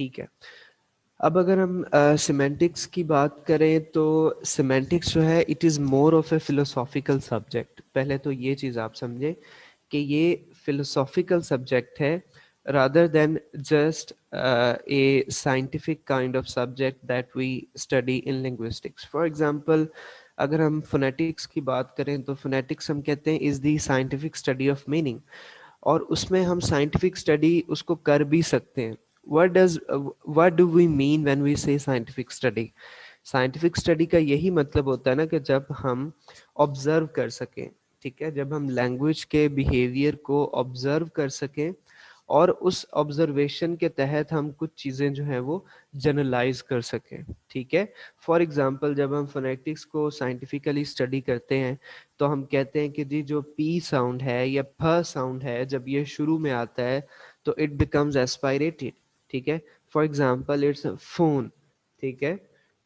ठीक है। अब अगर हम सिमेंटिक्स की बात करें तो सिमेंटिक्स जो है it is more of A philosophical subject. पहले तो ये चीज़ आप समझें कि ये फिलोसॉफिकल सब्जेक्ट है rather than just a scientific kind of subject that we study in linguistics. For example, अगर हम phonetics की बात करें तो phonetics हम कहते हैं is the scientific study of meaning, और उसमें हम साइंटिफिक स्टडी उसको कर भी सकते हैं। What do we mean when we say scientific study? Scientific study का यही मतलब होता है ना कि जब हम ऑब्जर्व कर सकें, ठीक है, जब हम लैंग्वेज के बिहेवियर को ऑब्जर्व कर सकें और उस ऑब्जर्वेशन के तहत हम कुछ चीज़ें जो हैं वो जनरलाइज कर सकें, ठीक है। फॉर एग्जांपल जब हम फोनेटिक्स को साइंटिफिकली स्टडी करते हैं तो हम कहते हैं कि जी जो पी साउंड है या फ साउंड है जब ये शुरू में आता है तो इट बिकम्स एस्पायरेटेड, ठीक है। फॉर एग्जांपल इट्स फोन, ठीक है।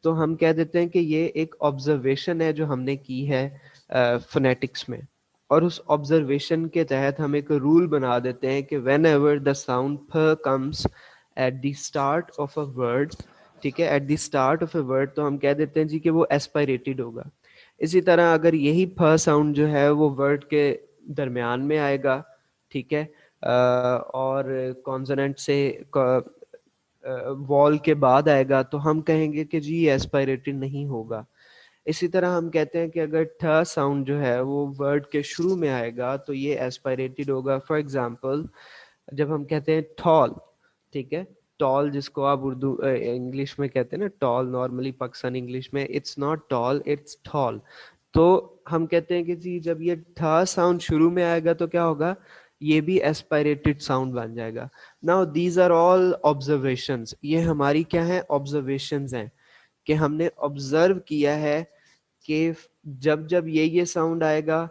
तो हम कह देते हैं कि ये एक ऑब्जर्वेशन है जो हमने की है फोनेटिक्स में, और उस ऑब्जर्वेशन के तहत हम एक रूल बना देते हैं कि वेन एवर द साउंड फ comes at the start of a word, ठीक है, at the start of a word, तो हम कह देते हैं जी कि वो एस्पायरेटेड होगा। इसी तरह अगर यही फ साउंड जो है वो वर्ड के दरमियान में आएगा, ठीक है, और कॉन्सोनेंट से वॉल के बाद आएगा तो हम कहेंगे कि जी ये एस्पायरेटेड नहीं होगा। इसी तरह हम कहते हैं कि अगर ठ साउंड जो है वो वर्ड के शुरू में आएगा तो ये एस्पायरेटेड होगा। फॉर एग्जांपल जब हम कहते हैं टॉल, ठीक है, टॉल जिसको आप उर्दू इंग्लिश में कहते हैं ना टॉल, नॉर्मली पाकिस्तानी इंग्लिश में it's not tall it's tall. तो हम कहते हैं कि जी जब ये ठ साउंड शुरू में आएगा तो क्या होगा, ये भी एस्पायरेटेड साउंड बन जाएगा। Now these are all observations, ये हमारी क्या है, ऑब्जर्वेशंस हैं कि हमने ऑब्जर्व किया है कि जब जब ये साउंड आएगा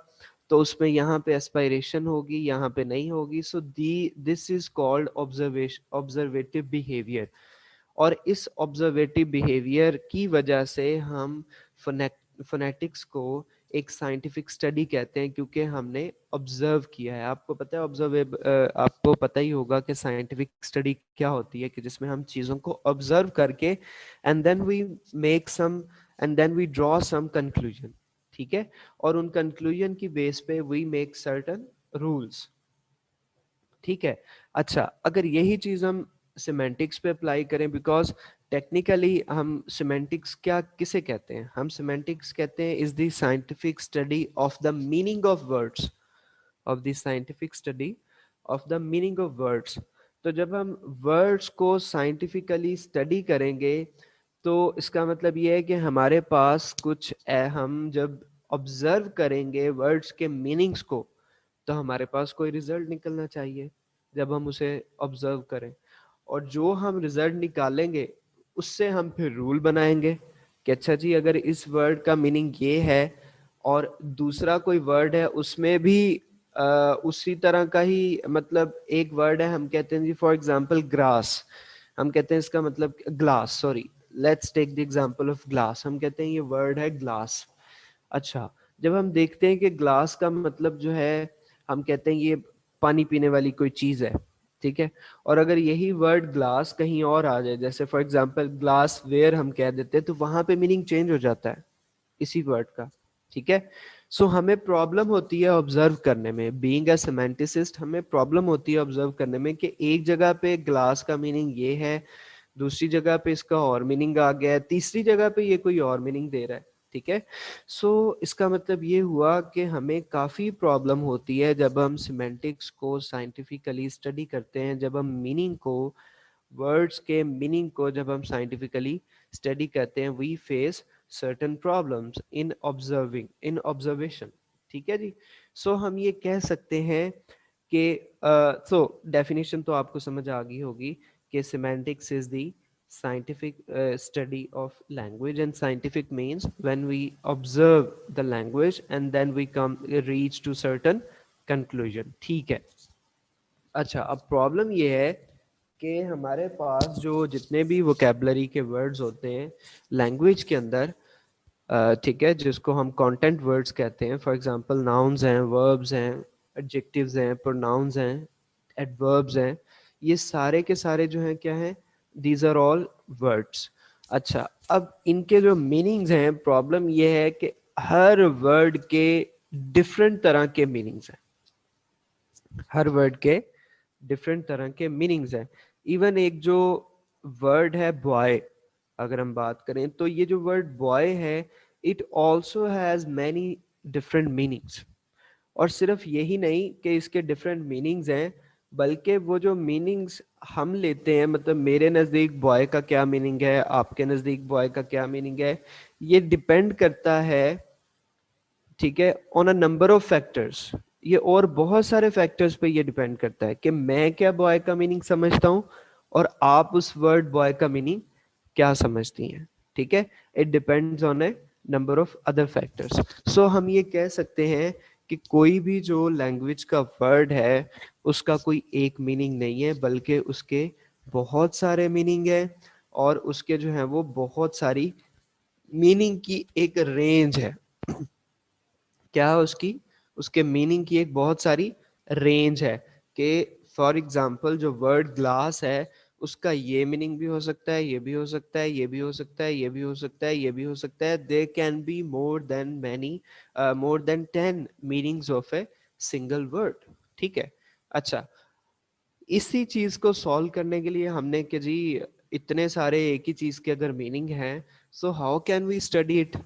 तो उसमें यहाँ पे एस्पायरेशन होगी, यहाँ पे नहीं होगी। So the this is called observation, observative behaviour. और इस ऑब्जर्वेटिव बिहेवियर की वजह से हम फोनेटिक्स को एक साइंटिफिक स्टडी कहते हैं, क्योंकि हमने ऑब्जर्व किया है। आपको पता है आपको पता ही होगा कि साइंटिफिक स्टडी क्या होती है, कि जिसमें हम चीज़ों को ऑब्जर्व करके and then we make some and then we draw some conclusion, ठीक है, और उन कंक्लूजन की बेस पे वी मेक सर्टेन रूल्स, ठीक है। अच्छा, अगर यही चीज हम सिमेंटिक्स पे अप्लाई करें, बिकॉज टेक्निकली हम सिमेंटिक्स क्या किसे कहते हैं, हम सिमेंटिक्स कहते हैं is the scientific study of the meaning of words, of the scientific study of the meaning of words. तो जब हम वर्ड्स को साइंटिफिकली स्टडी करेंगे तो इसका मतलब ये है कि हमारे पास कुछ हम जब ऑब्जर्व करेंगे वर्ड्स के मीनिंग्स को तो हमारे पास कोई रिजल्ट निकलना चाहिए जब हम उसे ऑब्जर्व करें, और जो हम रिजल्ट निकालेंगे उससे हम फिर रूल बनाएंगे कि अच्छा जी अगर इस वर्ड का मीनिंग ये है और दूसरा कोई वर्ड है उसमें भी उसी तरह का ही, मतलब एक वर्ड है हम कहते हैं जी फॉर एग्जांपल ग्रास, हम कहते हैं इसका मतलब glass, sorry, let's take the example of glass, हम कहते हैं ये वर्ड है ग्लास। अच्छा, जब हम देखते हैं कि ग्लास का मतलब जो है हम कहते हैं ये पानी पीने वाली कोई चीज है, ठीक है, और अगर यही वर्ड ग्लास कहीं और आ जाए, जैसे फॉर एग्जांपल ग्लास वेयर हम कह देते हैं, तो वहां पे मीनिंग चेंज हो जाता है इसी वर्ड का, ठीक है। सो हमें प्रॉब्लम होती है ऑब्जर्व करने में, बीइंग अ सेमेंटिसिस्ट हमें प्रॉब्लम होती है ऑब्जर्व करने में कि एक जगह पे ग्लास का मीनिंग ये है, दूसरी जगह पे इसका और मीनिंग आ गया है, तीसरी जगह पे ये कोई और मीनिंग दे रहा है, ठीक है। सो इसका मतलब ये हुआ कि हमें काफ़ी प्रॉब्लम होती है जब हम सिमेंटिक्स को साइंटिफिकली स्टडी करते हैं, जब हम मीनिंग को, वर्ड्स के मीनिंग को जब हम साइंटिफिकली स्टडी करते हैं, we face certain problems in in observation, ठीक है जी। सो हम ये कह सकते हैं कि सो डेफिनेशन तो आपको समझ आ गई होगी कि semantics is the scientific study of language, and scientific means when we observe the language and then we come reach to certain conclusion, ठीक है। अच्छा, अब प्रॉब्लम ये है कि हमारे पास जो जितने भी वोकेबलरी के वर्ड्स होते हैं लैंग्वेज के अंदर, ठीक है, जिसको हम कंटेंट वर्ड्स कहते हैं, फॉर एग्जांपल नाउन्स हैं, वर्ब्स हैं, एडजेक्टिव्स हैं, प्रोनाउंस हैं, एडवर्ब्स हैं, ये सारे के सारे जो हैं क्या हैं, दीज आर ऑल वर्ड्स। अच्छा, अब इनके जो मीनिंग्स हैं, प्रॉब्लम ये है कि हर वर्ड के डिफरेंट तरह के मीनिंग्स हैं, हर वर्ड के डिफरेंट तरह के मीनिंग्स हैं। इवन एक जो वर्ड है बॉय, अगर हम बात करें तो ये जो वर्ड बॉय है, it also has many different meanings. और सिर्फ यही नहीं कि इसके डिफरेंट मीनिंग्स हैं, बल्कि वो जो मीनिंग्स हम लेते हैं, मतलब मेरे नज़दीक बॉय का क्या मीनिंग है, आपके नज़दीक बॉय का क्या मीनिंग है, ये डिपेंड करता है, ठीक है, on a number of factors. ये और बहुत सारे फैक्टर्स पे ये डिपेंड करता है कि मैं क्या बॉय का मीनिंग समझता हूँ और आप उस वर्ड बॉय का मीनिंग क्या समझती हैं, ठीक है। It depends on a number of other factors. So हम ये कह सकते हैं कि कोई भी जो लैंग्वेज का वर्ड है उसका कोई एक मीनिंग नहीं है, बल्कि उसके बहुत सारे मीनिंग है, और उसके जो है वो बहुत सारी मीनिंग की एक रेंज है। क्या है उसकी, उसके मीनिंग की एक बहुत सारी रेंज है। कि फॉर एग्जाम्पल जो वर्ड ग्लास है, उसका ये मीनिंग भी हो सकता है, ये भी हो सकता है, ये भी हो सकता है, ये भी हो सकता है, ये भी हो सकता है। They can be more than many, more than 10 meanings of a single word, ठीक है। अच्छा, इसी चीज को सॉल्व करने के लिए हमने कि जी इतने सारे एक ही चीज के अगर मीनिंग हैं, so how can we study it,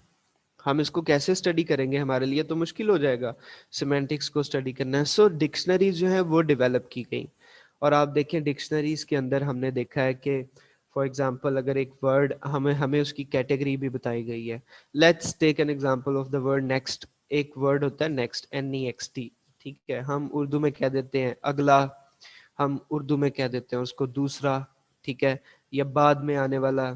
हम इसको कैसे स्टडी करेंगे, हमारे लिए तो मुश्किल हो जाएगा सिमेंटिक्स को स्टडी करना है। सो डिक्शनरीज जो है वो डेवलप की गई। और आप देखें डिक्शनरीज के अंदर हमने देखा है कि फॉर एग्जांपल अगर एक वर्ड हमें हमें उसकी कैटेगरी भी बताई गई है। Let's take an example of the word next. एक वर्ड होता है नेक्स्ट, NEXT, ठीक है, हम उर्दू में कह देते हैं अगला, हम उर्दू में कह देते हैं उसको दूसरा, ठीक है, या बाद में आने वाला,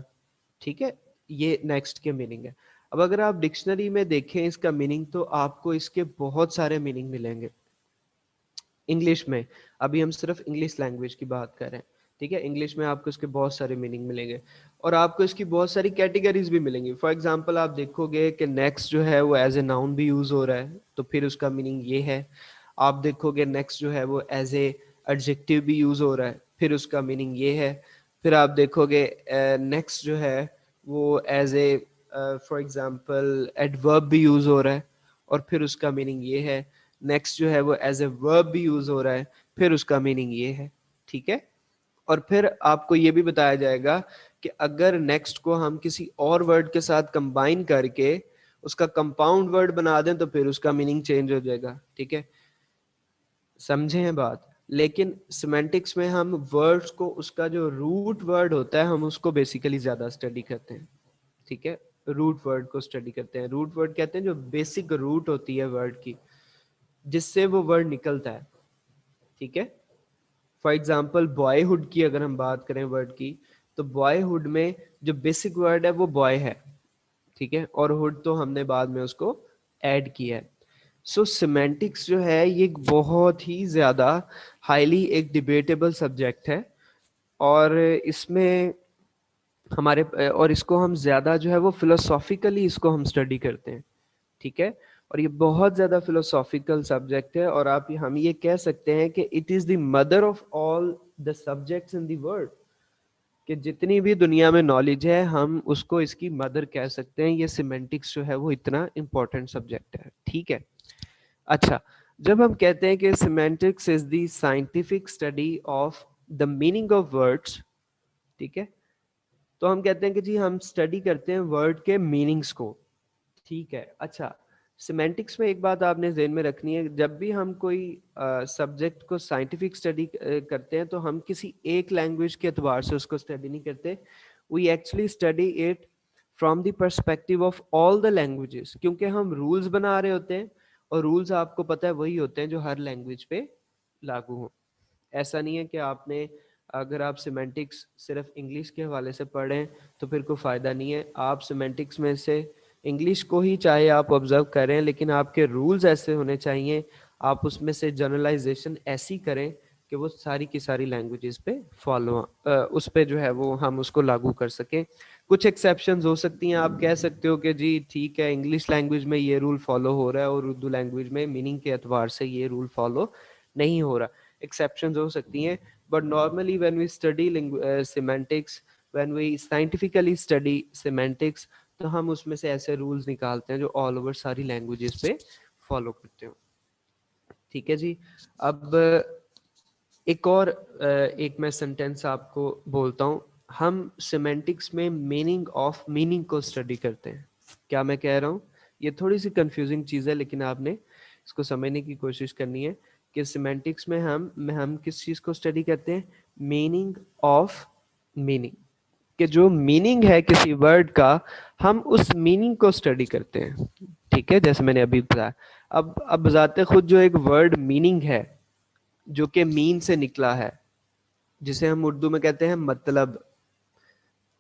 ठीक है। ये नेक्स्ट के मीनिंग है। अब अगर आप डिक्शनरी में देखें इसका मीनिंग, तो आपको इसके बहुत सारे मीनिंग मिलेंगे इंग्लिश में। अभी हम सिर्फ इंग्लिश लैंग्वेज की बात कर रहे हैं, ठीक है। इंग्लिश में आपको इसके बहुत सारे मीनिंग मिलेंगे, और आपको इसकी बहुत सारी कैटेगरीज भी मिलेंगी। फॉर एग्जांपल आप देखोगे कि नेक्स्ट जो है वो एज ए नाउन भी यूज हो रहा है, तो फिर उसका मीनिंग ये है। आप देखोगे नेक्स्ट जो है वो एज ए एडजेक्टिव भी यूज हो रहा है, फिर उसका मीनिंग ये है। फिर आप देखोगे नेक्स्ट जो है वो as a for example adverb भी यूज हो रहा है, और फिर उसका मीनिंग ये है। नेक्स्ट जो है वो एज ए वर्ब भी यूज हो रहा है, फिर उसका मीनिंग ये है, ठीक है। और फिर आपको ये भी बताया जाएगा कि अगर नेक्स्ट को हम किसी और वर्ड के साथ कंबाइन करके उसका कंपाउंड वर्ड बना दें, तो फिर उसका मीनिंग चेंज हो जाएगा, ठीक है। समझे हैं बात। लेकिन सिमेंटिक्स में हम वर्ड्स को, उसका जो रूट वर्ड होता है, हम उसको बेसिकली ज्यादा स्टडी करते हैं, ठीक है। रूट वर्ड को स्टडी करते हैं। रूट वर्ड कहते हैं जो बेसिक रूट होती है वर्ड की, जिससे वो वर्ड निकलता है, ठीक है। फॉर एग्जाम्पल बॉयहुड की अगर हम बात करें वर्ड की, तो बॉयहुड में जो बेसिक वर्ड है वो बॉय है, ठीक है, और हुड तो हमने बाद में उसको ऐड किया है। सो सिमेंटिक्स जो है ये एक बहुत ही ज्यादा हाईली एक डिबेटेबल सब्जेक्ट है। और इसमें हमारे, और इसको हम ज्यादा जो है वो फिलोसॉफिकली इसको हम स्टडी करते हैं, ठीक है। और ये बहुत ज्यादा फिलोसॉफिकल सब्जेक्ट है, और आप हम ये कह सकते हैं कि it is the mother of all the subjects in the world. कि जितनी भी दुनिया में नॉलेज है, हम उसको इसकी मदर कह सकते हैं। ये सिमेंटिक्स जो है वो इतना इंपॉर्टेंट सब्जेक्ट है, ठीक है। अच्छा, जब हम कहते हैं कि semantics is the scientific study of the meaning of words, ठीक है, तो हम कहते हैं कि जी हम स्टडी करते हैं वर्ड के मीनिंग्स को, ठीक है। अच्छा, सिमेंटिक्स में एक बात आपने ज़हन में रखनी है, जब भी हम कोई सब्जेक्ट को साइंटिफिक स्टडी करते हैं, तो हम किसी एक लैंग्वेज के एतबार से उसको स्टडी नहीं करते। We actually study it from the perspective of all the languages, क्योंकि हम रूल्स बना रहे होते हैं, और रूल्स आपको पता है वही होते हैं जो हर लैंग्वेज पे लागू हों। ऐसा नहीं है कि आपने, अगर आप सिमेंटिक्स सिर्फ इंग्लिश के हवाले से पढ़ें तो फिर कोई फ़ायदा नहीं है। आप सिमेंटिक्स में से इंग्लिश को ही चाहे आप ऑब्जर्व करें, लेकिन आपके रूल्स ऐसे होने चाहिए, आप उसमें से जनरलाइजेशन ऐसी करें कि वो सारी की सारी लैंग्वेजेस पे फॉलो, उस पे जो है वो हम उसको लागू कर सकें। कुछ एक्सेप्शंस हो सकती हैं, आप कह सकते हो कि जी ठीक है इंग्लिश लैंग्वेज में ये रूल फॉलो हो रहा है और उर्दू लैंग्वेज में मीनिंग के एतबार से ये रूल फॉलो नहीं हो रहा। एक्सेप्शंस हो सकती हैं, but normally when we study semantics, when we scientifically study semantics, तो हम उसमें से ऐसे रूल्स निकालते हैं जो ऑल ओवर सारी लैंग्वेजेस पे फॉलो करते हो। ठीक है जी। अब एक और एक मैं सेंटेंस आपको बोलता हूँ। हम सिमेंटिक्स में मीनिंग ऑफ मीनिंग को स्टडी करते हैं। क्या मैं कह रहा हूँ? ये थोड़ी सी कंफ्यूजिंग चीज़ है, लेकिन आपने इसको समझने की कोशिश करनी है कि सिमेंटिक्स में हम किस चीज़ को स्टडी करते हैं? Meaning of meaning. कि जो मीनिंग है किसी वर्ड का, हम उस मीनिंग को स्टडी करते हैं। ठीक है, जैसे मैंने अभी बताया। अब बजाते खुद जो एक वर्ड मीनिंग है, जो कि मीन से निकला है, जिसे हम उर्दू में कहते हैं मतलब।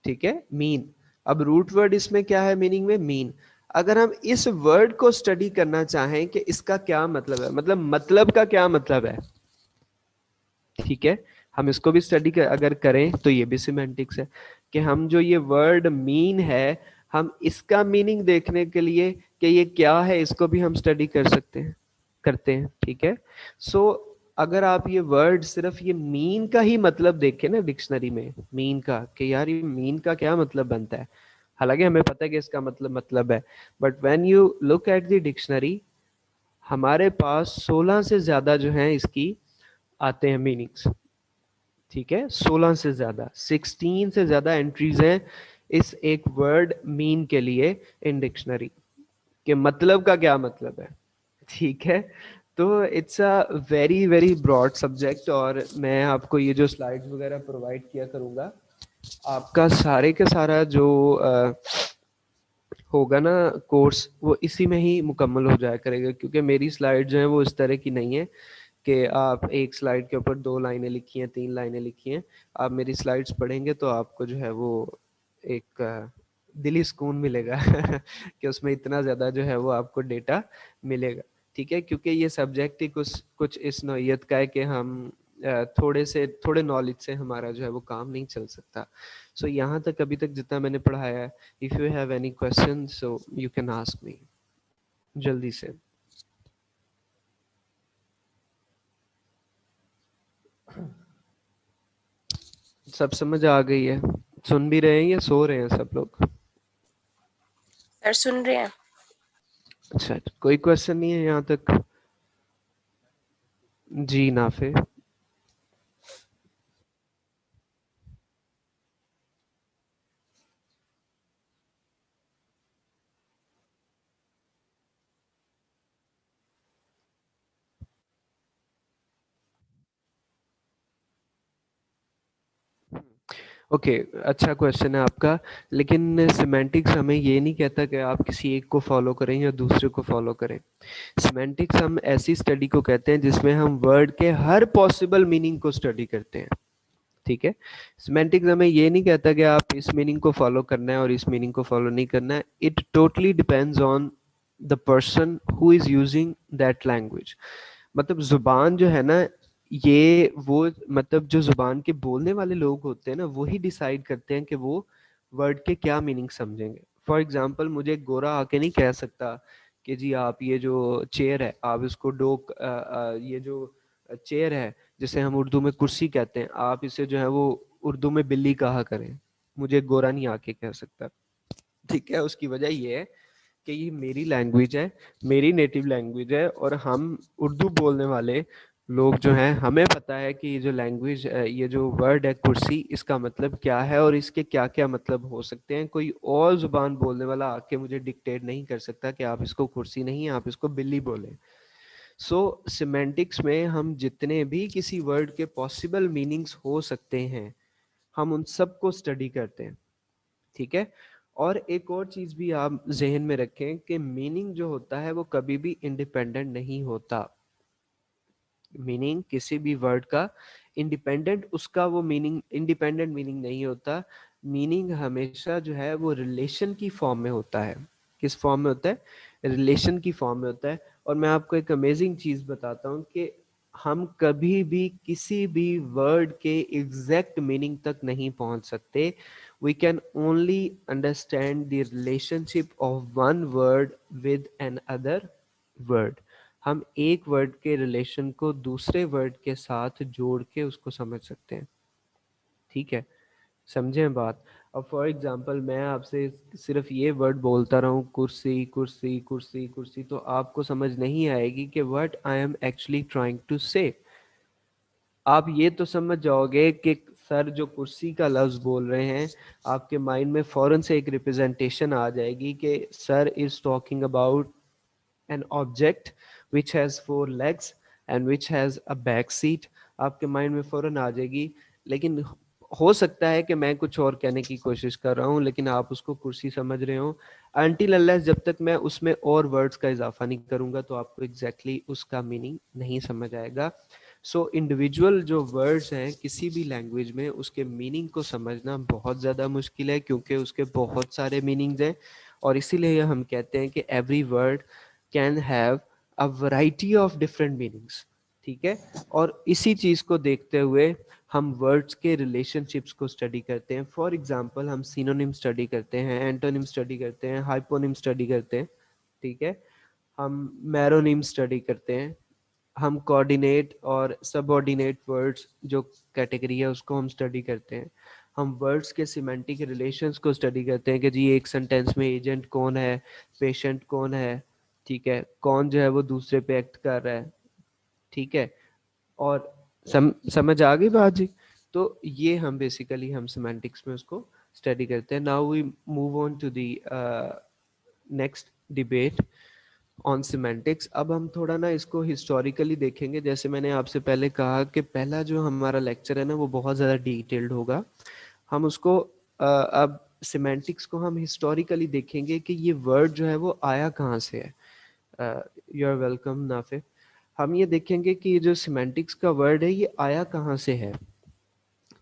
ठीक है, मीन। अब रूट वर्ड इसमें क्या है मीनिंग में? मीन। अगर हम इस वर्ड को स्टडी करना चाहें कि इसका क्या मतलब है, मतलब का क्या मतलब है, ठीक है, हम इसको भी स्टडी अगर करें तो ये भी सिमेंटिक्स है। कि हम जो ये वर्ड मीन है, हम इसका मीनिंग देखने के लिए कि ये क्या है, इसको भी हम स्टडी कर सकते हैं, करते हैं। ठीक है। सो अगर आप ये वर्ड सिर्फ ये मीन का ही मतलब देखें ना डिक्शनरी में, मीन का, कि यार ये मीन का क्या मतलब बनता है, हालांकि हमें पता है कि इसका मतलब है, but when you look at the dictionary, हमारे पास 16 से ज्यादा जो है इसकी आते हैं मीनिंग्स। ठीक है, 16 से ज्यादा, 16 से ज्यादा एंट्रीज हैं इस एक वर्ड मीन के लिए इन डिक्शनरी, के मतलब का क्या मतलब है। ठीक है। तो it's a very very broad subject, और मैं आपको ये जो स्लाइड्स वगैरह प्रोवाइड किया करूंगा, आपका सारे के सारा जो होगा ना कोर्स, वो इसी में ही मुकम्मल हो जाया करेगा, क्योंकि मेरी स्लाइड जो है वो इस तरह की नहीं है कि आप एक स्लाइड के ऊपर 2 लाइनें लिखी हैं, 3 लाइनें लिखी हैं। आप मेरी स्लाइड्स पढ़ेंगे तो आपको जो है वो एक दिली सुकून मिलेगा कि उसमें इतना ज़्यादा जो है वो आपको डेटा मिलेगा। ठीक है, क्योंकि ये सब्जेक्ट ही कुछ कुछ इस नौइयत का है कि हम थोड़े नॉलेज से हमारा जो है वो काम नहीं चल सकता। सो यहाँ तक अभी तक जितना मैंने पढ़ाया है, if you have any question so you can ask me, जल्दी से। सब समझ आ गई है? सुन भी रहे हैं या सो रहे हैं सब लोग? सर सुन रहे हैं। अच्छा, कोई क्वेश्चन नहीं है यहाँ तक? जी नाफे। ओके, अच्छा क्वेश्चन है आपका। लेकिन सिमेंटिक्स हमें ये नहीं कहता कि आप किसी एक को फॉलो करें या दूसरे को फॉलो करें। सिमेंटिक्स हम ऐसी स्टडी को कहते हैं जिसमें हम वर्ड के हर पॉसिबल मीनिंग को स्टडी करते हैं। ठीक है, सिमेंटिक्स हमें ये नहीं कहता कि आप इस मीनिंग को फॉलो करना है और इस मीनिंग को फॉलो नहीं करना है। It totally depends on the person who is using that language. मतलब जुबान जो है ना, ये वो, मतलब जो जुबान के बोलने वाले लोग होते हैं ना, वही डिसाइड करते हैं कि वो वर्ड के क्या मीनिंग समझेंगे। फॉर एग्जाम्पल, मुझे एक गोरा आके नहीं कह सकता कि जी आप ये जो चेयर है आप इसको ये जो चेयर है जिसे हम उर्दू में कुर्सी कहते हैं, आप इसे जो है वो उर्दू में बिल्ली कहा करें। मुझे एक गोरा नहीं आके कह सकता। ठीक है, उसकी वजह ये है कि ये मेरी लैंग्वेज है, मेरी नेटिव लैंग्वेज है, और हम उर्दू बोलने वाले लोग जो हैं, हमें पता है कि ये जो लैंग्वेज, ये जो वर्ड है कुर्सी, इसका मतलब क्या है और इसके क्या क्या मतलब हो सकते हैं। कोई और जुबान बोलने वाला आके मुझे डिक्टेट नहीं कर सकता कि आप इसको कुर्सी नहीं, आप इसको बिल्ली बोलें। सो सिमेंटिक्स में हम जितने भी किसी वर्ड के पॉसिबल मीनिंग्स हो सकते हैं, हम उन सब को स्टडी करते हैं। ठीक है। और एक और चीज भी आप जहन में रखें कि मीनिंग जो होता है वो कभी भी इंडिपेंडेंट नहीं होता। मीनिंग किसी भी वर्ड का इंडिपेंडेंट, उसका वो मीनिंग इंडिपेंडेंट मीनिंग नहीं होता। मीनिंग हमेशा जो है वो रिलेशन की फॉर्म में होता है। किस फॉर्म में होता है? रिलेशन की फॉर्म में होता है। और मैं आपको एक अमेजिंग चीज बताता हूँ कि हम कभी भी किसी भी वर्ड के एग्जैक्ट मीनिंग तक नहीं पहुंच सकते। We can only understand the relationship of one word with another word. हम एक वर्ड के रिलेशन को दूसरे वर्ड के साथ जोड़ के उसको समझ सकते हैं। ठीक है, समझें बात। अब फॉर एग्जांपल मैं आपसे सिर्फ ये वर्ड बोलता रहूं, कुर्सी कुर्सी कुर्सी कुर्सी, तो आपको समझ नहीं आएगी कि what I am actually trying to say. आप ये तो समझ जाओगे कि सर जो कुर्सी का लफ्ज बोल रहे हैं, आपके माइंड में फौरन से एक रिप्रेजेंटेशन आ जाएगी कि sir is talking about an object which has four legs and which has a back seat। आपके माइंड में फौरन आ जाएगी। लेकिन हो सकता है कि मैं कुछ और कहने की कोशिश कर रहा हूँ, लेकिन आप उसको कुर्सी समझ रहे हो। अनटिल अनलेस जब तक मैं उसमें और वर्ड्स का इजाफा नहीं करूंगा तो आपको एग्जैक्टली उसका मीनिंग नहीं समझ आएगा। सो इंडिविजुअल जो वर्ड्स हैं किसी भी लैंग्वेज में, उसके मीनिंग को समझना बहुत ज़्यादा मुश्किल है, क्योंकि उसके बहुत सारे मीनिंग्स हैं। और इसीलिए हम कहते हैं कि every word can have a variety of different meanings. ठीक है, और इसी चीज़ को देखते हुए हम वर्ड्स के रिलेशनशिप्स को स्टडी करते हैं। फॉर एग्जांपल हम सिनोनिम स्टडी करते हैं, एंटोनिम स्टडी करते हैं, हाइपोनिम स्टडी करते हैं। ठीक है, हम मैरोनिम स्टडी करते हैं, हम कोऑर्डिनेट और सबऑर्डिनेट वर्ड्स जो कैटेगरी है उसको हम स्टडी करते हैं। हम वर्ड्स के सिमेंटिक रिलेशंस को स्टडी करते हैं कि जी एक सेंटेंस में एजेंट कौन है, पेशेंट कौन है, ठीक है, कौन जो है वो दूसरे पे एक्ट कर रहा है। ठीक है, और समझ आ गई बात जी। तो ये हम बेसिकली हम सिमेंटिक्स में उसको स्टडी करते हैं। Now we move on to the next debate on semantics. अब हम थोड़ा ना इसको हिस्टोरिकली देखेंगे। जैसे मैंने आपसे पहले कहा कि पहला जो हमारा लेक्चर है ना वो बहुत ज़्यादा डिटेल्ड होगा। हम उसको अब सिमेंटिक्स को हम हिस्टोरिकली देखेंगे कि ये वर्ड जो है वो आया कहाँ से है। यू आर वेलकम नाफे। हम ये देखेंगे कि ये जो सिमेंटिक्स का वर्ड है ये आया कहाँ से है।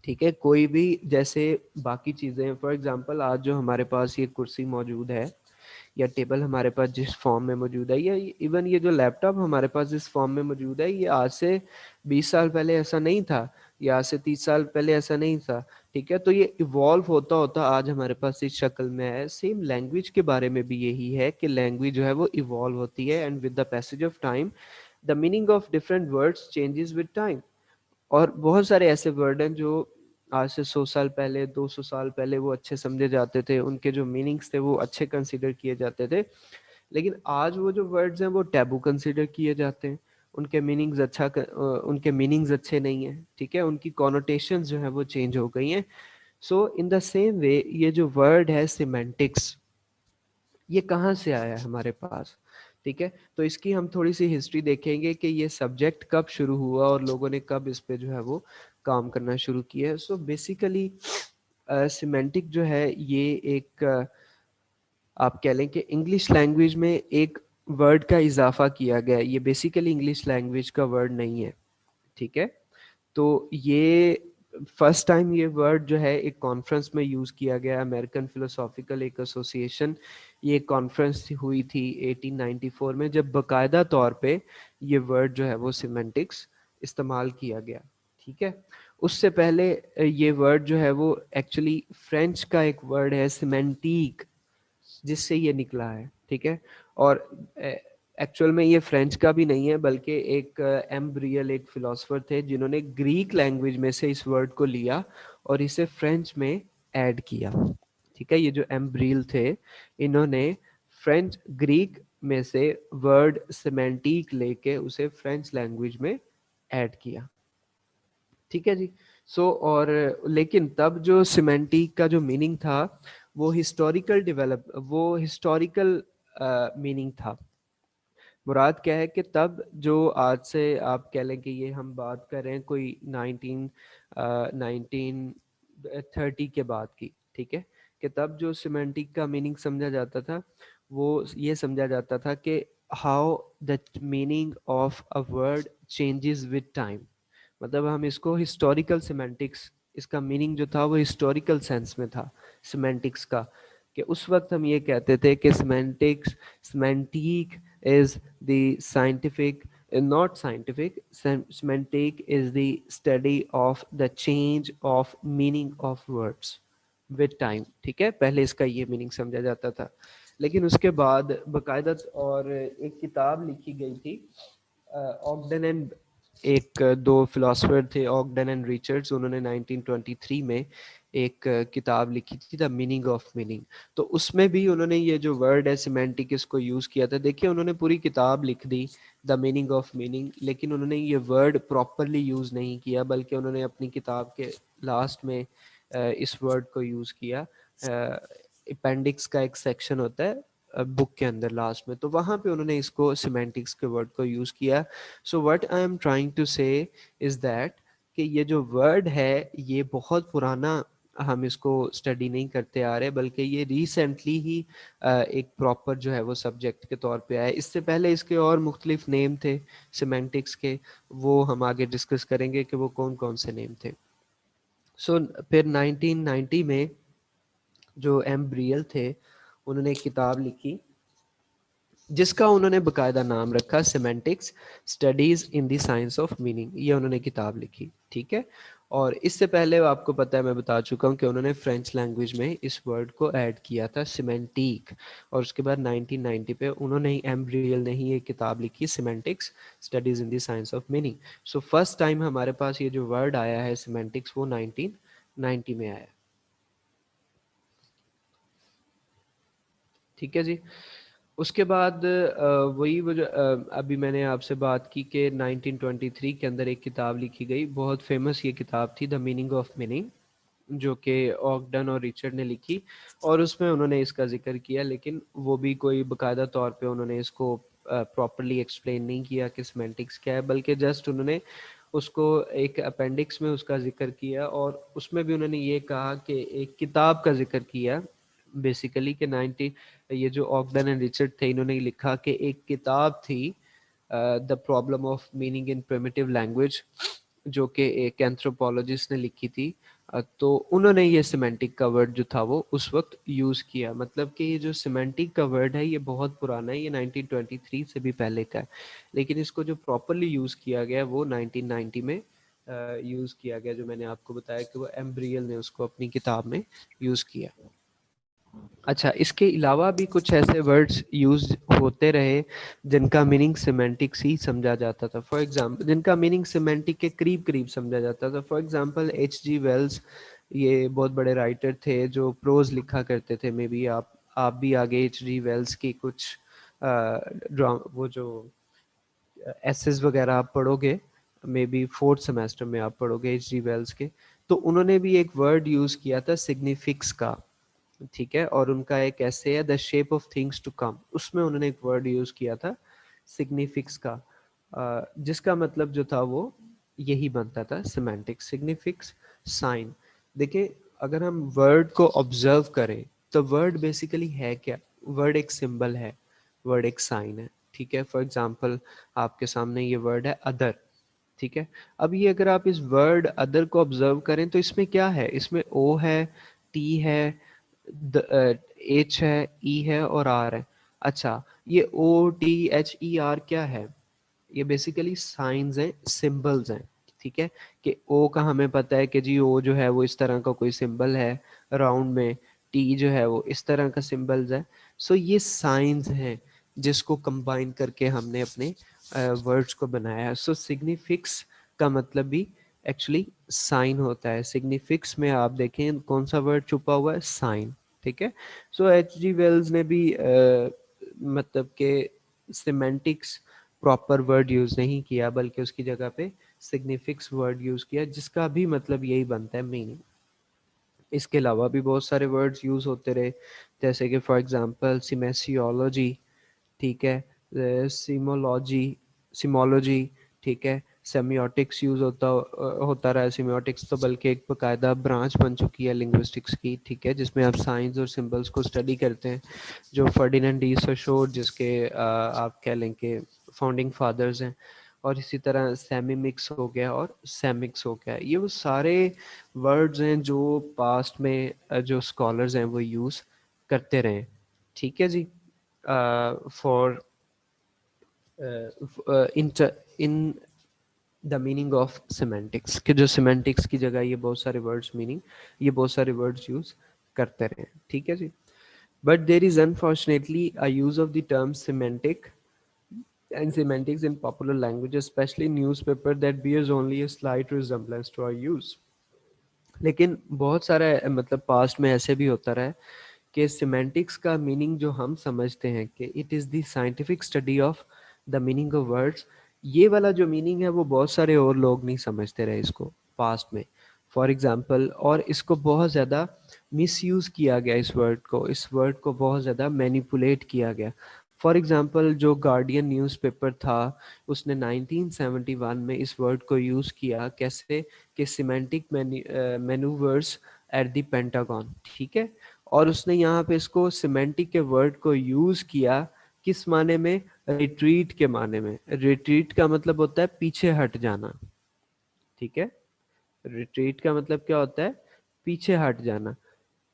ठीक है, कोई भी जैसे बाकी चीज़ें, फॉर एग्जांपल आज जो हमारे पास ये कुर्सी मौजूद है या टेबल हमारे पास जिस फॉर्म में मौजूद है, या इवन ये जो लैपटॉप हमारे पास जिस फॉर्म में मौजूद है, ये आज से 20 साल पहले ऐसा नहीं था, या आज से 30 साल पहले ऐसा नहीं था। ठीक है, तो ये इवॉल्व होता होता आज हमारे पास इस शक्ल में है। सेम लैंग्वेज के बारे में भी यही है कि लैंग्वेज जो है वो इवॉल्व होती है, and with the passage of time the meaning of different words changes with time. और बहुत सारे ऐसे वर्ड हैं जो आज से 100 साल पहले, 200 साल पहले वो अच्छे समझे जाते थे, उनके जो मीनिंग्स थे वो अच्छे कंसिडर किए जाते थे। लेकिन आज वो जो वर्ड्स हैं वो टैबू कंसिडर किए जाते हैं। उनके मीनिंग्स उनके मीनिंग्स अच्छे नहीं हैं। ठीक है, उनकी कॉनोटेशंस जो है वो चेंज हो गई हैं। सो इन द सेम वे ये जो वर्ड है सिमेंटिक्स, ये कहाँ से आया है हमारे पास। ठीक है, तो इसकी हम थोड़ी सी हिस्ट्री देखेंगे कि ये सब्जेक्ट कब शुरू हुआ और लोगों ने कब इस पे जो है वो काम करना शुरू किया है। सो बेसिकली सिमेंटिक जो है ये एक आप कह लें कि इंग्लिश लैंग्वेज में एक वर्ड का इजाफा किया गया है। ये बेसिकली इंग्लिश लैंग्वेज का वर्ड नहीं है। ठीक है, तो ये फर्स्ट टाइम ये वर्ड जो है एक कॉन्फ्रेंस में यूज़ किया गया, अमेरिकन फिलोसॉफिकल एक एसोसिएशन, ये कॉन्फ्रेंस हुई थी 1894 में, जब बकायदा तौर पे ये वर्ड जो है वो सिमेंटिक्स इस्तेमाल किया गया। ठीक है, उससे पहले ये वर्ड जो है वो एक्चुअली फ्रेंच का एक वर्ड है सिमेंटीक, जिससे ये निकला है। ठीक है, और एक्चुअल में ये फ्रेंच का भी नहीं है, बल्कि एक एम्ब्रियल एक फिलोसफर थे जिन्होंने ग्रीक लैंग्वेज में से इस वर्ड को लिया और इसे फ्रेंच में ऐड किया। ठीक है, ये जो एम्ब्रियल थे इन्होंने फ्रेंच ग्रीक में से वर्ड सिमेंटिक लेके उसे फ्रेंच लैंग्वेज में ऐड किया। ठीक है जी। और लेकिन तब जो सिमेंटिक का जो मीनिंग था वो हिस्टोरिकल मीनिंग था। मुराद क्या है कि तब जो आज से आप कह लें कि ये हम बात कर रहे हैं कोई 1930 के बाद की। ठीक है, कि तब जो सिमेंटिक का मीनिंग समझा जाता था वो ये समझा जाता था कि how the meaning of a word changes with time. मतलब हम इसको हिस्टोरिकल सिमेंटिक्स, इसका मीनिंग जो था वो हिस्टोरिकल सेंस में था सिमेंटिक्स का, कि उस वक्त हम ये कहते थे कि semantic is the scientific not scientific semantic is the study of the change of meaning of words with time। ठीक है, पहले इसका ये मीनिंग समझा जाता था। लेकिन उसके बाद बाकायदा और एक किताब लिखी गई थी, ऑगडन एंड, एक दो फिलोसफर थे ऑगडन एंड रिचर्ड्स, उन्होंने 1923 में एक किताब लिखी थी द मीनिंग ऑफ मीनिंग। तो उसमें भी उन्होंने ये जो वर्ड है सिमेंटिक इसको यूज़ किया था। देखिए उन्होंने पूरी किताब लिख दी द मीनिंग ऑफ मीनिंग, लेकिन उन्होंने ये वर्ड प्रॉपरली यूज़ नहीं किया, बल्कि उन्होंने अपनी किताब के लास्ट में इस वर्ड को यूज़ किया। अपेंडिक्स का एक सेक्शन होता है बुक के अंदर लास्ट में, तो वहाँ पे उन्होंने इसको सिमेंटिक्स के वर्ड को यूज़ किया। So what I am trying to say is that कि ये जो वर्ड है ये बहुत पुराना, हम इसको स्टडी नहीं करते आ रहे, बल्कि ये रिसेंटली ही एक प्रॉपर जो है वो सब्जेक्ट के तौर पे आया। इससे पहले इसके और मुख्तलिफ नेम थे सिमेंटिक्स के, वो हम आगे डिस्कस करेंगे कि वो कौन कौन से नेम थे। सो फिर 1990 में जो एम ब्रियल थे उन्होंने एक किताब लिखी जिसका उन्होंने बकायदा नाम रखा semantics studies in the science of meaning. ये उन्होंने किताब लिखी, ठीक है। और इससे पहले आपको पता है, मैं बता चुका हूँ कि उन्होंने फ्रेंच लैंग्वेज में इस वर्ड को ऐड किया था सिमेंटिक, और उसके बाद 1990 पे उन्होंने ही, एम ब्रियल ने ही एक किताब लिखी semantics studies in the science of meaning. So first time हमारे पास ये जो वर्ड आया है सिमेंटिक्स वो 1990 में आया, ठीक है जी। उसके बाद वही वो जो अभी मैंने आपसे बात की कि 1923 के अंदर एक किताब लिखी गई, बहुत फेमस ये किताब थी द मीनिंग ऑफ मीनिंग, जो कि ऑगडन और रिचर्ड ने लिखी, और उसमें उन्होंने इसका जिक्र किया, लेकिन वो भी कोई बाकायदा तौर पे उन्होंने इसको प्रॉपरली एक्सप्लेन नहीं किया कि सिमेंटिक्स क्या है, बल्कि जस्ट उन्होंने उसको एक अपेंडिक्स में उसका जिक्र किया, और उसमें भी उन्होंने ये कहा कि एक किताब का जिक्र किया बेसिकली कि 90, ये जो ऑगडन एंड रिचर्ड थे इन्होंने लिखा कि एक किताब थी the problem of meaning in primitive language, जो कि एक एंथ्रोपोलॉजिस्ट ने लिखी थी। तो उन्होंने ये सिमेंटिक का वर्ड जो था वो उस वक्त यूज़ किया। मतलब कि ये जो सिमेंटिक का वर्ड है ये बहुत पुराना है, ये 1923 से भी पहले का है, लेकिन इसको जो प्रॉपरली यूज़ किया गया वो 1990 में यूज़ किया गया, जो मैंने आपको बताया कि वो एम्ब्रियल ने उसको अपनी किताब में यूज़ किया। अच्छा, इसके अलावा भी कुछ ऐसे वर्ड्स यूज़ होते रहे जिनका मीनिंग सिमेंटिक्स ही समझा जाता था। फॉर एग्जांपल, जिनका मीनिंग सिमेंटिक के करीब करीब समझा जाता था। For example H G Wells, ये बहुत बड़े राइटर थे जो प्रोज लिखा करते थे। मे बी आप भी आगे एच जी वेल्स की कुछ वो जो एसेस वगैरह आप पढ़ोगे, मे बी फोर्थ सेमेस्टर में आप पढ़ोगे एच जी वेल्स के, तो उन्होंने भी एक वर्ड यूज़ किया था सिग्निफिक्स का, ठीक है। और उनका एक ऐसे है the shape of things to come, उसमें उन्होंने एक वर्ड यूज किया था सिग्निफिक्स का, जिसका मतलब जो था वो यही बनता था सिमेंटिक सिग्निफिक्स साइन। देखिए अगर हम वर्ड को ऑब्जर्व करें तो वर्ड बेसिकली है क्या, वर्ड एक सिंबल है, वर्ड एक साइन है, ठीक है। फॉर एग्जांपल आपके सामने ये वर्ड है अदर, ठीक है। अब ये अगर आप इस वर्ड अदर को ऑब्जर्व करें तो इसमें क्या है, इसमें ओ है, टी है, एच है, ई है और आर है। अच्छा, ये O T H E R क्या है, ये बेसिकली साइंस हैं, सिंबल्स हैं, ठीक है। कि ओ का हमें पता है कि जी ओ जो है वो इस तरह का कोई सिंबल है राउंड में, टी जो है वो इस तरह का सिंबल्स है। सो ये साइंस हैं जिसको कंबाइन करके हमने अपने वर्ड्स को बनाया है। सो सिग्निफिक्स का मतलब भी एक्चुअली साइन होता है। सिग्निफिक्स में आप देखें कौन सा वर्ड छुपा हुआ है, साइन, ठीक है। सो एच जी वेल्स ने भी मतलब के सिमेंटिक्स प्रॉपर वर्ड यूज नहीं किया, बल्कि उसकी जगह पे सिग्निफिक्स वर्ड यूज किया, जिसका भी मतलब यही बनता है मीनिंग। इसके अलावा भी बहुत सारे वर्ड्स यूज होते रहे, जैसे कि फॉर एग्जांपल सिमेसियोलॉजी, ठीक है, सिमोलॉजी, सिमोलॉजी, ठीक है। सेमियोटिक्स यूज होता रहा है। सेमियोटिक्स तो बल्कि एक बकायदा ब्रांच बन चुकी है लिंग्विस्टिक्स की, ठीक है, जिसमें आप साइंस और सिंबल्स को स्टडी करते हैं। जो फर्डिनेंड डी सोशोर, जिसके आप कह लें कि फाउंडिंग फादर्स हैं, और इसी तरह सेमीमिक्स हो गया और सेमिक्स हो गया, ये वो सारे वर्ड्स हैं जो पास्ट में जो स्कॉलर्स हैं वो यूज़ करते रहे, ठीक है जी। For in the meaning of semantics, कि जो सिमेंटिक्स की जगह ये बहुत सारे वर्ड्स मीनिंग, ये बहुत सारे वर्ड्स यूज़ करते रहे, ठीक है जी। But there is unfortunately a use of the term semantic and semantics in popular language, especially newspaper, that bears only a slight resemblance to our use. लेकिन बहुत सारा मतलब पास्ट में ऐसे भी होता रहा है कि सिमेंटिक्स का मीनिंग जो हम समझते हैं कि it is the scientific study of the meaning of words, ये वाला जो मीनिंग है वो बहुत सारे और लोग नहीं समझते रहे इसको पास्ट में। फॉर एग्जांपल, और इसको बहुत ज़्यादा मिसयूज़ किया गया, इस वर्ड को बहुत ज़्यादा मैनिपुलेट किया गया। फॉर एग्जांपल, जो गार्डियन न्यूज़पेपर था उसने 1971 में इस वर्ड को यूज़ किया कैसे, कि semantic manoeuvres at the pentagon, ठीक है। और उसने यहाँ पे इसको सिमेंटिक के वर्ड को यूज़ किया किस माने में, रिट्रीट के माने में। रिट्रीट का मतलब होता है पीछे हट जाना, ठीक है। रिट्रीट का मतलब क्या होता है, पीछे हट जाना।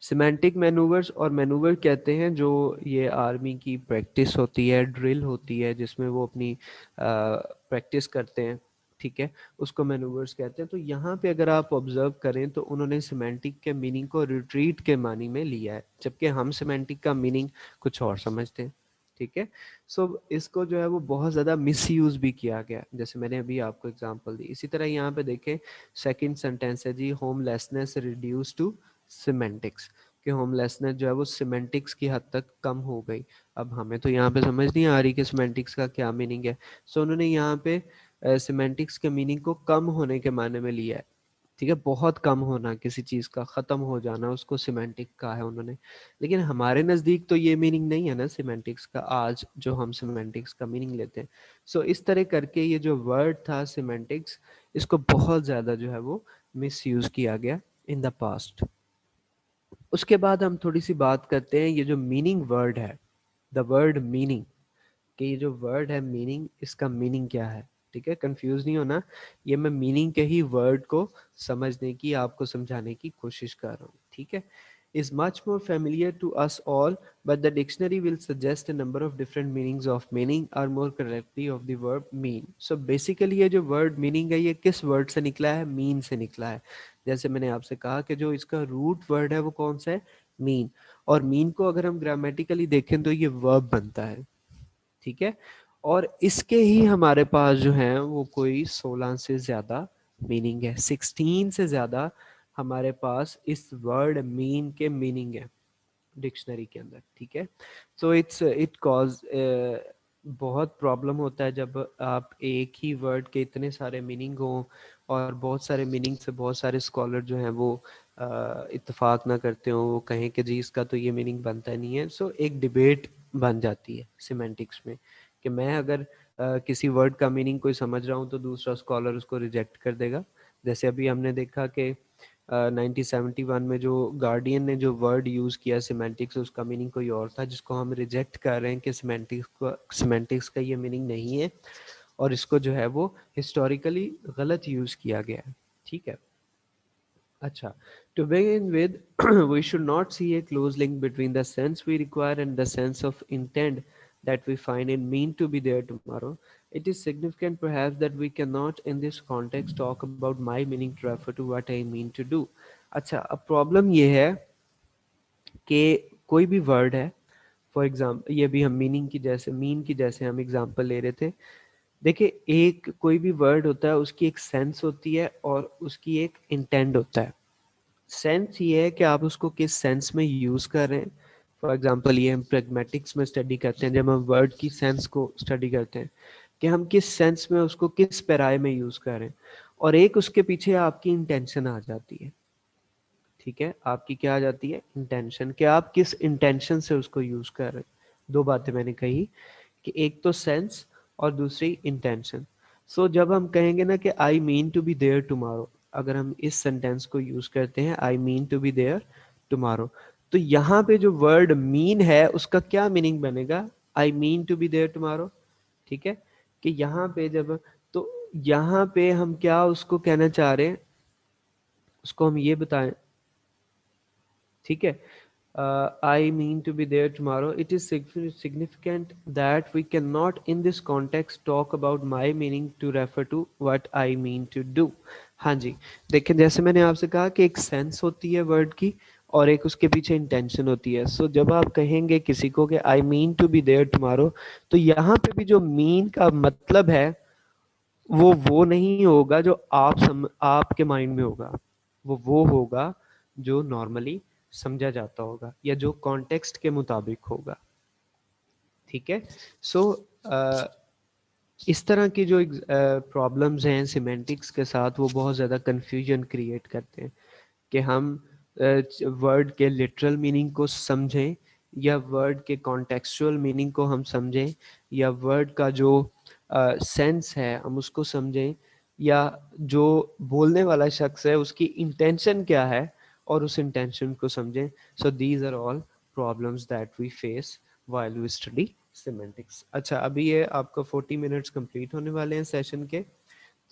सिमेंटिक मैनूवर्स, और मैनूवर कहते हैं जो ये आर्मी की प्रैक्टिस होती है, ड्रिल होती है जिसमें वो अपनी प्रैक्टिस करते हैं, ठीक है, उसको मैनूवर्स कहते हैं। तो यहाँ पे अगर आप ऑब्जर्व करें तो उन्होंने सिमेंटिक के मीनिंग को रिट्रीट के मानी में लिया है, जबकि हम सिमेंटिक का मीनिंग कुछ और समझते हैं, ठीक है। सो इसको जो है वो बहुत ज़्यादा मिसयूज़ भी किया गया, जैसे मैंने अभी आपको एग्जांपल दी। इसी तरह यहाँ पे देखें, सेकंड सेंटेंस है जी, होमलेसनेस रिड्यूस टू सिमेंटिक्स, कि होमलेसनेस जो है वो सिमेंटिक्स की हद तक कम हो गई। अब हमें तो यहाँ पे समझ नहीं आ रही कि सिमेंटिक्स का क्या मीनिंग है। सो उन्होंने यहाँ पे सिमेंटिक्स के मीनिंग को कम होने के माने में लिया है, ठीक है। बहुत कम होना, किसी चीज़ का ख़त्म हो जाना, उसको सिमेंटिक कहा है उन्होंने। लेकिन हमारे नज़दीक तो ये मीनिंग नहीं है ना सिमेंटिक्स का, आज जो हम सिमेंटिक्स का मीनिंग लेते हैं। सो इस तरह करके ये जो वर्ड था सिमेंटिक्स, इसको बहुत ज़्यादा जो है वो मिस यूज़ किया गया इन द पास्ट। उसके बाद हम थोड़ी सी बात करते हैं ये जो मीनिंग वर्ड है, द वर्ड मीनिंग, कि ये जो वर्ड है मीनिंग, इसका मीनिंग क्या है, ठीक है। कंफ्यूज नहीं होना, ये मैं मीनिंग के ही वर्ड को समझने की, आपको समझाने की कोशिश कर रहा हूँ, ठीक है। is much more familiar to us all, but the dictionary will suggest a number of different meanings of meaning, or more correctly of the verb mean. So basically ये जो word meaning है ये किस word से निकला है, mean से निकला है। जैसे मैंने आपसे कहा कि जो इसका रूट वर्ड है वो कौन सा है, मीन। और मीन को अगर हम ग्रामेटिकली देखें तो ये वर्ब बनता है, ठीक है। और इसके ही हमारे पास जो है वो कोई 16 से ज़्यादा मीनिंग है, 16 से ज़्यादा हमारे पास इस वर्ड मीन के मीनिंग है डिक्शनरी के अंदर, ठीक है। सो इट कॉज बहुत प्रॉब्लम होता है जब आप एक ही वर्ड के इतने सारे मीनिंग हों, और बहुत सारे मीनिंग से बहुत सारे स्कॉलर जो हैं वो इत्तेफाक ना करते हो, वो कहें कि जी इसका तो ये मीनिंग बनता नहीं है। सो एक डिबेट बन जाती है सिमेंटिक्स में, कि मैं अगर किसी वर्ड का मीनिंग कोई समझ रहा हूँ तो दूसरा स्कॉलर उसको रिजेक्ट कर देगा। जैसे अभी हमने देखा कि 1971 में जो गार्डियन ने जो वर्ड यूज़ किया सिमेंटिक्स, उसका मीनिंग कोई और था, जिसको हम रिजेक्ट कर रहे हैं कि सिमेंटिक्स का ये मीनिंग नहीं है, और इसको जो है वो हिस्टोरिकली गलत यूज़ किया गया है, ठीक है। अच्छा, to begin with, we should not see a close link between the sense we require and the sense of intent that we find in mean to be there tomorrow. It is significant perhaps that we cannot in this context talk about my meaning to refer to what I mean to do. अच्छा, अब problem ये है कि कोई भी word है, for example ये भी हम मीनिंग की जैसे, मीन की जैसे हम एग्जाम्पल ले रहे थे। देखिए, एक कोई भी वर्ड होता है उसकी एक सेंस होती है और उसकी एक इंटेंट होता है। सेंस ये है कि आप उसको किस सेंस में यूज़ कर रहे हैं। फॉर एग्जांपल ये हम प्रैग्मेटिक्स में स्टडी करते हैं, जब हम वर्ड की सेंस को स्टडी करते हैं कि हम किस सेंस में उसको किस पैराए में यूज़ कर रहे हैं, और एक उसके पीछे आपकी इंटेंशन आ जाती है, ठीक है। आपकी क्या आ जाती है, इंटेंशन, कि आप किस इंटेंशन से उसको यूज़ कर रहे हैं। दो बातें मैंने कही, कि एक तो सेंस और दूसरी इंटेंशन। सो जब हम कहेंगे ना कि I mean to be there tomorrow, अगर हम इस सेंटेंस को यूज करते हैं, I mean to be there tomorrow, तो यहाँ पे जो वर्ड मीन है उसका क्या मीनिंग बनेगा, I mean to be there tomorrow, ठीक है। कि यहाँ पे जब, तो यहाँ पे हम क्या उसको कहना चाह रहे हैं, उसको हम ये बताएं, ठीक है। I mean to be there tomorrow. It is significant that we cannot in this context talk about my meaning to refer to what I mean to do. हाँ जी, देखिए जैसे मैंने आपसे कहा कि एक सेंस होती है वर्ड की, और एक उसके पीछे इंटेंशन होती है। सो जब आप कहेंगे किसी को कि I mean to be there tomorrow, तो यहाँ पे भी जो मीन का मतलब है वो नहीं होगा जो आपके माइंड में होगा, वो होगा जो नॉर्मली समझा जाता होगा या जो कॉन्टेक्स्ट के मुताबिक होगा। ठीक है। सो इस तरह की जो प्रॉब्लम्स हैं सिमेंटिक्स के साथ, वो बहुत ज़्यादा कन्फ्यूजन क्रिएट करते हैं कि हम वर्ड के लिटरल मीनिंग को समझें या वर्ड के कॉन्टेक्चुअल मीनिंग को हम समझें, या वर्ड का जो सेंस है हम उसको समझें, या जो बोलने वाला शख्स है उसकी इंटेंशन क्या है और उस इंटेंशन को समझें। So these are all problems that we face while we study semantics. अच्छा, अभी ये आपका 40 मिनट्स कंप्लीट होने वाले हैं सेशन के,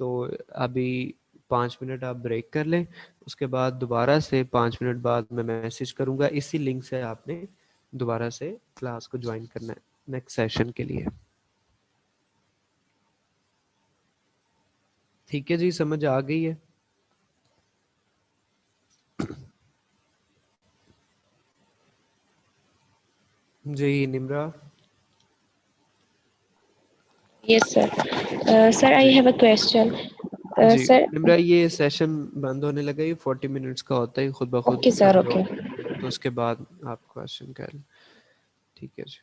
तो अभी 5 मिनट आप ब्रेक कर लें, उसके बाद दोबारा से 5 मिनट बाद मैं मैसेज करूंगा, इसी लिंक से आपने दोबारा से क्लास को ज्वाइन करना है नेक्स्ट सेशन के लिए। ठीक है जी, समझ आ गई है? जी Nimra. Yes, sir. Sir, I ji have a question. Ji Sir, Nimra, ये सेशन बंद होने लगा, ये 40 मिनट्स का होता है, खुद ब खुद okay, sir, ड्रॉप okay. हो जाएगा, तो उसके बाद आप क्वेश्चन कर लें। ठीक है जी।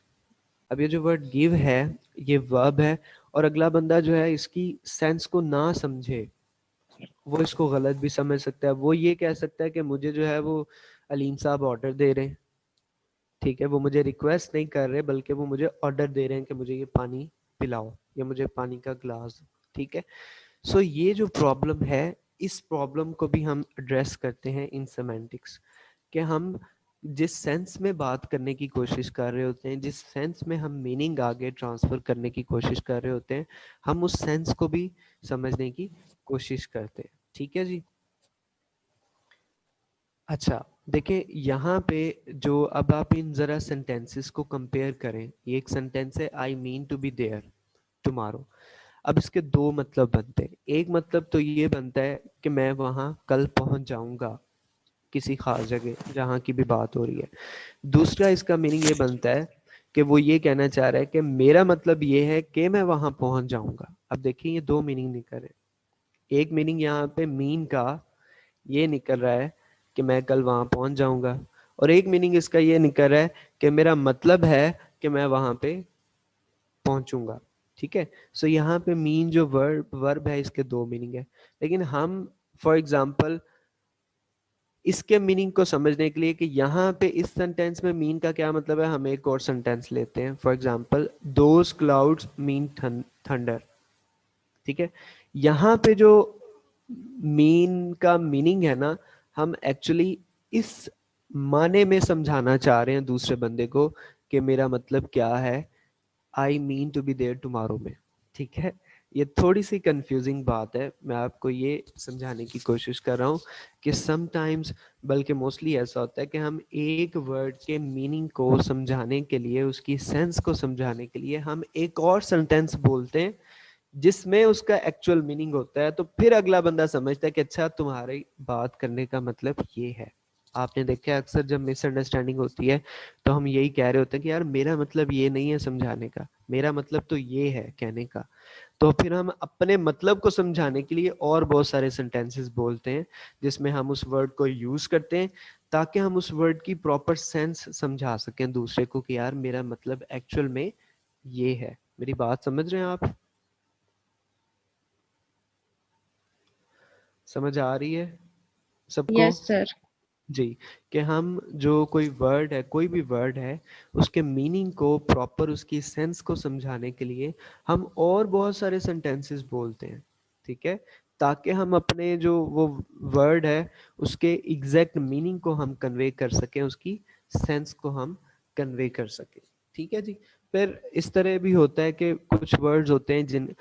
अब ये जो वर्ड गिव है, ये वर्ब है, और अगला बंदा जो है इसकी सेंस को ना समझे, वो इसको गलत भी समझ सकता है। वो ये कह सकता है कि मुझे जो है वो अलीम साहब ऑर्डर दे रहे हैं। ठीक है, वो मुझे रिक्वेस्ट नहीं कर रहे बल्कि वो मुझे ऑर्डर दे रहे हैं कि मुझे ये पानी पिलाओ या मुझे पानी का ग्लास दो। ठीक है। सो ये जो प्रॉब्लम है, इस प्रॉब्लम को भी हम एड्रेस करते हैं इन सेमेंटिक्स, कि हम जिस सेंस में बात करने की कोशिश कर रहे होते हैं, जिस सेंस में हम मीनिंग आगे ट्रांसफर करने की कोशिश कर रहे होते हैं, हम उस सेंस को भी समझने की कोशिश करते हैं। ठीक है जी। अच्छा, देखिए यहाँ पे जो, अब आप इन जरा सेंटेंसेस को कंपेयर करें। ये एक सेंटेंस है, I mean to be there tomorrow. अब इसके दो मतलब बनते हैं। एक मतलब तो ये बनता है कि मैं वहाँ कल पहुँच जाऊँगा, किसी खास जगह जहाँ की भी बात हो रही है। दूसरा इसका मीनिंग ये बनता है कि वो ये कहना चाह रहा है कि मेरा मतलब ये है कि मैं वहाँ पहुँच जाऊँगा। अब देखिए, ये दो मीनिंग निकल रहे। एक मीनिंग यहाँ पे मीन का ये निकल रहा है कि मैं कल वहाँ पहुँच जाऊँगा, और एक मीनिंग इसका ये निकल रहा है कि मेरा मतलब है कि मैं वहाँ पे पहुंचूंगा। ठीक है। सो यहाँ पे मीन जो वर्ब वर्ब है, इसके दो मीनिंग है। लेकिन हम फॉर एग्जाम्पल इसके मीनिंग को समझने के लिए कि यहाँ पे इस सेंटेंस में मीन का क्या मतलब है, हम एक और सेंटेंस लेते हैं। For example, those clouds mean thunder. ठीक है। यहाँ पे जो मीन का मीनिंग है ना, हम एक्चुअली इस माने में समझाना चाह रहे हैं दूसरे बंदे को कि मेरा मतलब क्या है I mean to be there tomorrow में। ठीक है। ये थोड़ी सी कंफ्यूजिंग बात है, मैं आपको ये समझाने की कोशिश कर रहा हूँ कि समटाइम्स, बल्कि मोस्टली ऐसा होता है कि हम एक वर्ड के मीनिंग को समझाने के लिए, उसकी सेंस को समझाने के लिए हम एक और सेंटेंस बोलते हैं जिसमें उसका एक्चुअल मीनिंग होता है, तो फिर अगला बंदा समझता है कि अच्छा, तुम्हारी बात करने का मतलब ये है। आपने देखा है अक्सर जब मिसअंडरस्टैंडिंग होती है तो हम यही कह रहे होते हैं कि यार मेरा मतलब ये नहीं है समझाने का, मेरा मतलब तो ये है कहने का। तो फिर हम अपने मतलब को समझाने के लिए और बहुत सारे सेंटेंसेस बोलते हैं जिसमें हम उस वर्ड को यूज करते हैं, ताकि हम उस वर्ड की प्रॉपर सेंस समझा सकें दूसरे को कि यार मेरा मतलब एक्चुअल में ये है। मेरी बात समझ रहे हैं आप? समझ आ रही है सबको? Yes, sir. जी। कि हम जो कोई वर्ड है, कोई भी वर्ड है, उसके मीनिंग को प्रॉपर, उसकी सेंस को समझाने के लिए हम और बहुत सारे सेंटेंसेस बोलते हैं। ठीक है। ताकि हम अपने जो वो वर्ड है उसके एग्जैक्ट मीनिंग को हम कन्वे कर सकें, उसकी सेंस को हम कन्वे कर सकें। ठीक है जी। फिर इस तरह भी होता है कि कुछ वर्ड्स होते हैं जिन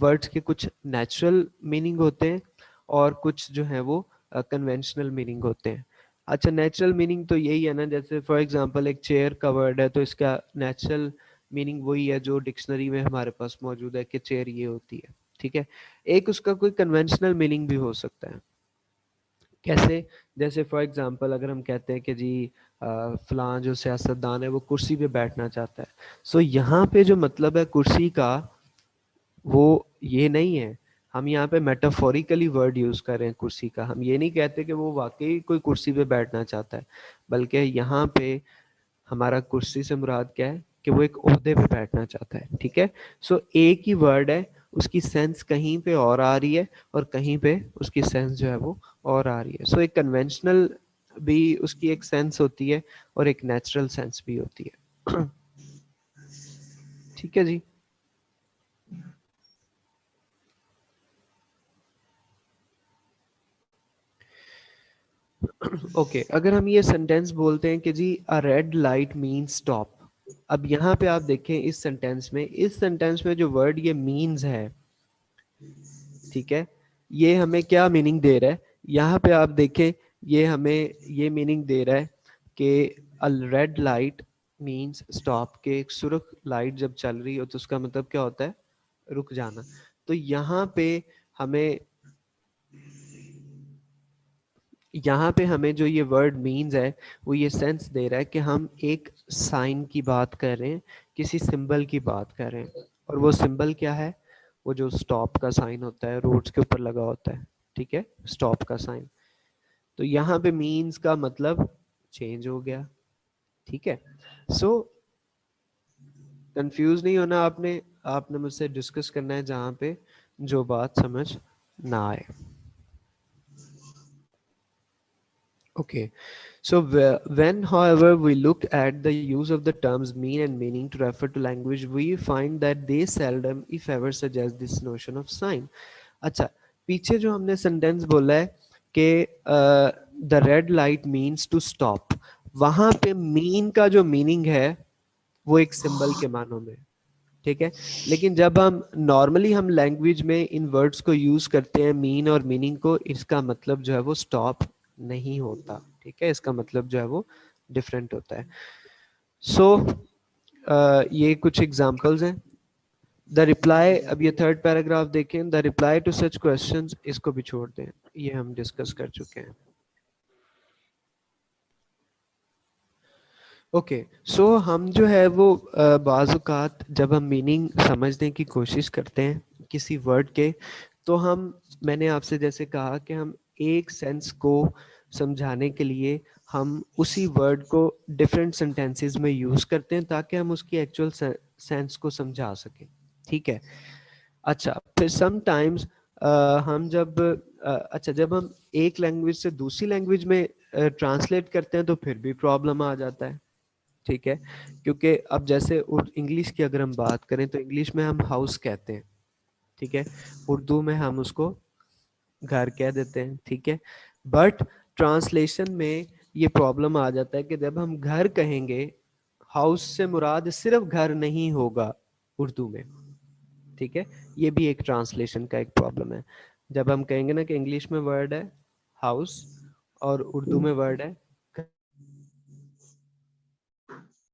वर्ड्स के कुछ नेचुरल मीनिंग होते हैं और कुछ जो है वो कन्वेंशनल मीनिंग होते हैं। अच्छा, नेचुरल मीनिंग तो यही है ना, जैसे फॉर एग्जांपल एक चेयर का वर्ड है तो इसका नेचुरल मीनिंग वही है जो डिक्शनरी में हमारे पास मौजूद है कि चेयर ये होती है। ठीक है। एक उसका कोई कन्वेंशनल मीनिंग भी हो सकता है। कैसे? जैसे फॉर एग्जांपल अगर हम कहते हैं कि जी फलां जो सियासतदान है वो कुर्सी पे बैठना चाहता है, सो यहाँ पे जो मतलब है कुर्सी का वो ये नहीं है। हम यहाँ पे मेटाफोरिकली वर्ड यूज कर रहे हैं कुर्सी का, हम ये नहीं कहते कि वो वाकई कोई कुर्सी पे बैठना चाहता है, बल्कि यहाँ पे हमारा कुर्सी से मुराद क्या है कि वो एक ओहदे पे बैठना चाहता है। ठीक है, सो एक ही वर्ड है, उसकी सेंस कहीं पे और आ रही है और कहीं पे उसकी सेंस जो है वो और आ रही है। सो एक कन्वेंशनल भी उसकी एक सेंस होती है और एक नेचुरल सेंस भी होती है। ठीक है जी। ओके अगर हम ये सेंटेंस बोलते हैं कि जी अ रेड लाइट मीन्स स्टॉप, अब यहाँ पे आप देखें इस सेंटेंस में जो वर्ड ये मीन्स है, ठीक है, ये हमें क्या मीनिंग दे रहा है? यहाँ पे आप देखें, ये हमें ये मीनिंग दे रहा है कि अ रेड लाइट मीन्स स्टॉप, के एक सुर्ख लाइट जब चल रही हो तो उसका मतलब क्या होता है? रुक जाना। तो हमें यहाँ पे हमें जो ये वर्ड मीन्स है वो ये सेंस दे रहा है कि हम एक साइन की बात कर रहे हैं, किसी सिंबल की बात कर रहे हैं, और वो सिंबल क्या है? वो जो स्टॉप का साइन होता है, रोड्स के ऊपर लगा होता है, ठीक है, स्टॉप का साइन। तो यहाँ पे मीन्स का मतलब चेंज हो गया। ठीक है, सो कंफ्यूज नहीं होना आपने, आपने मुझसे डिस्कस करना है जहाँ पे जो बात समझ ना आए। Okay, so when, however, we look at the use of the terms mean and meaning to refer to language, we find that they seldom, if ever, suggest this notion of sign. अच्छा, पीछे जो हमने sentence बोला है कि the red light means to stop, वहां पे mean का जो मीनिंग है वो एक सिंबल के मानों में, ठीक है। लेकिन जब हम नॉर्मली हम लैंग्वेज में इन वर्ड्स को यूज करते हैं मीन और मीनिंग को, इसका मतलब जो है वो स्टॉप नहीं होता, ठीक है, इसका मतलब जो है वो डिफरेंट होता है। सो ये कुछ एग्जांपल्स हैं। द रिप्लाई, अब ये थर्ड पैराग्राफ देखें, the reply to such questions, इसको भी छोड़ दें, ये हम डिस्कस कर चुके हैं। ओके, सो हम जो है वो बाज़ औक़ात जब हम मीनिंग समझने की कोशिश करते हैं किसी वर्ड के, तो हम, मैंने आपसे जैसे कहा कि हम एक सेंस को समझाने के लिए हम उसी वर्ड को डिफरेंट सेंटेंसेस में यूज़ करते हैं ताकि हम उसकी एक्चुअल सेंस को समझा सकें। ठीक है, अच्छा फिर समटाइम्स जब हम एक लैंग्वेज से दूसरी लैंग्वेज में ट्रांसलेट करते हैं तो फिर भी प्रॉब्लम आ जाता है। ठीक है, क्योंकि अब जैसे इंग्लिश की अगर हम बात करें तो इंग्लिश में हम हाउस कहते हैं, ठीक है, उर्दू में हम उसको घर कह देते हैं, ठीक है, बट ट्रांसलेशन में ये प्रॉब्लम आ जाता है कि जब हम घर कहेंगे, हाउस से मुराद सिर्फ घर नहीं होगा उर्दू में, ठीक है, ये भी एक ट्रांसलेशन का एक प्रॉब्लम है। जब हम कहेंगे ना कि इंग्लिश में वर्ड है हाउस और उर्दू में वर्ड है